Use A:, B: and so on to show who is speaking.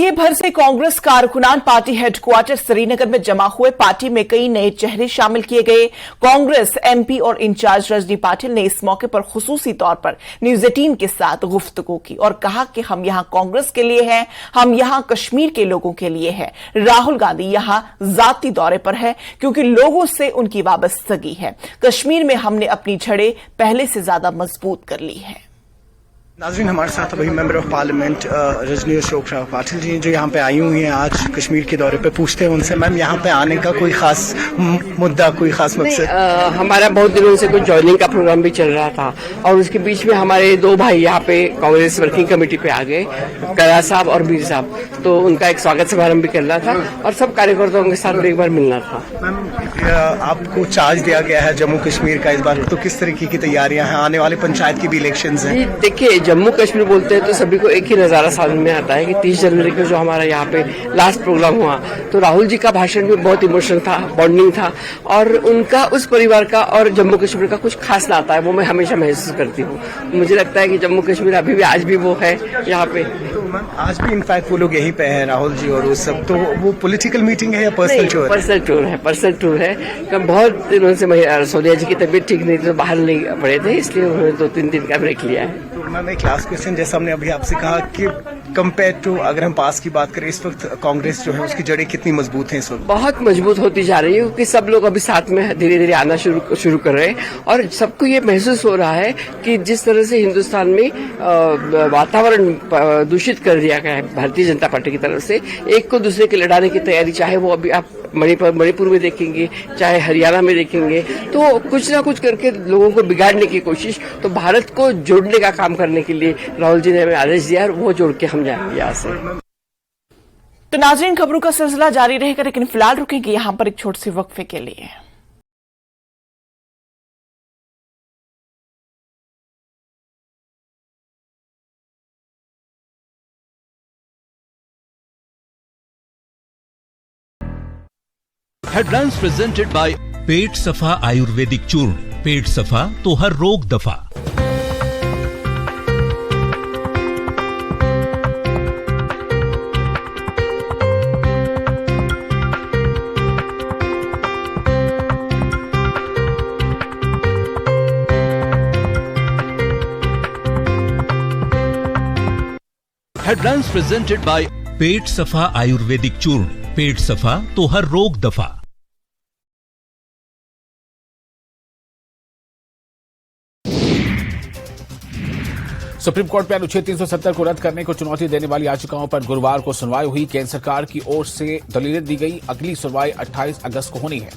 A: साल भर से कांग्रेस कारकुनान पार्टी हेडक्वार्टर श्रीनगर में जमा हुए। पार्टी में कई नए चेहरे शामिल किए गए। कांग्रेस एमपी और इंचार्ज रजनी पाटिल ने इस मौके पर खुसूसी तौर पर न्यूज 18 के साथ गुफ्तगू की और कहा कि हम यहां कांग्रेस के लिए हैं, हम यहां कश्मीर के लोगों के लिए हैं। राहुल गांधी यहां जाती दौरे पर है क्योंकि लोगों से उनकी वाबस्तगी है। कश्मीर में हमने अपनी जड़ें पहले से ज्यादा मजबूत कर ली है।
B: नाज़रीन, हमारे साथ अभी member of parliament Rajni Ashok Patil ji जो यहाँ पे आई हुई हैं आज कश्मीर के दौरे पे। पूछते हैं उनसे, मैम यहाँ पे आने का कोई खास मुद्दा, कोई खास मकसद?
C: हमारा बहुत दिनों से कुछ ज्वाइनिंग का प्रोग्राम भी चल रहा था और उसके बीच में हमारे दो भाई यहाँ पे कांग्रेस वर्किंग कमेटी पे आ गए, करा साहब और मीर साहब, तो उनका एक स्वागत समारंभ भी करना था और सब कार्यकर्ताओं के साथ एक बार मिलना था।
B: मैम, आपको चार्ज दिया गया है जम्मू कश्मीर का इस बार, तो किस तरीके की तैयारियां हैं? आने वाले पंचायत की भी इलेक्शन हैं।
C: देखिए, जम्मू कश्मीर बोलते हैं तो सभी को एक ही नजारा समझ में आता है कि 30 जनवरी को जो हमारा यहाँ पे लास्ट प्रोग्राम हुआ तो राहुल जी का भाषण भी बहुत इमोशनल था, बॉन्डिंग था और उनका उस परिवार का और जम्मू कश्मीर का कुछ खास नाता है, वो मैं हमेशा महसूस करती हूँ। मुझे लगता है कि जम्मू कश्मीर अभी भी आज भी वो है यहाँ पे।
B: तो मैम, आज भी इनफैक्ट वो लोग यहीं पे हैं, राहुल जी और वो सब, तो वो पॉलिटिकल मीटिंग है या पर्सनल टूर?
C: पर्सनल टूर है, पर्सनल टूर है। बहुत दिनों से सोनिया जी की तबीयत ठीक नहीं थी तो बाहर नहीं पड़े थे, इसलिए उन्होंने 2-3 दिन का ब्रेक लिया है।
B: तो मैम, एक लास्ट क्वेश्चन, जैसा हमने अभी आपसे कहा कि कंपेयर टू अगर हम पास की बात करें, इस वक्त कांग्रेस जो है उसकी जड़ें कितनी मजबूत हैं इस वक्त? बहुत
C: मजबूत होती जा रही है क्योंकि सब लोग अभी साथ में धीरे धीरे आना शुरू कर रहे हैं और सबको ये महसूस हो रहा है कि जिस तरह से हिंदुस्तान में वातावरण दूषित कर दिया गया है भारतीय जनता पार्टी की तरफ से, एक को दूसरे के लड़ाने की तैयारी, चाहे वो अभी आप मणिपुर में देखेंगे, चाहे हरियाणा में देखेंगे, तो कुछ ना कुछ करके लोगों को बिगाड़ने की कोशिश, तो भारत को जोड़ने का काम करने के लिए राहुल जी ने हमें आदेश दिया और वो जोड़ के हम जाएंगे यहाँ से।
A: तो नाज़रीन, खबरों का सिलसिला जारी रहेगा, लेकिन फिलहाल रुकेंगे यहां पर एक छोटे से वक्फे के लिए।
D: हेडलाइंस प्रेजेंटेड बाय पेट सफा आयुर्वेदिक चूर्ण। पेट सफा तो हर रोग दफा। हेडलाइंस प्रेजेंटेड बाय पेट सफा आयुर्वेदिक चूर्ण। पेट सफा तो हर रोग दफा।
E: सुप्रीम कोर्ट में अनुच्छेद 370 को रद्द करने को चुनौती देने वाली याचिकाओं पर गुरुवार को सुनवाई हुई। केंद्र सरकार की ओर से दलीलें दी गई। अगली सुनवाई 28 अगस्त को होनी है।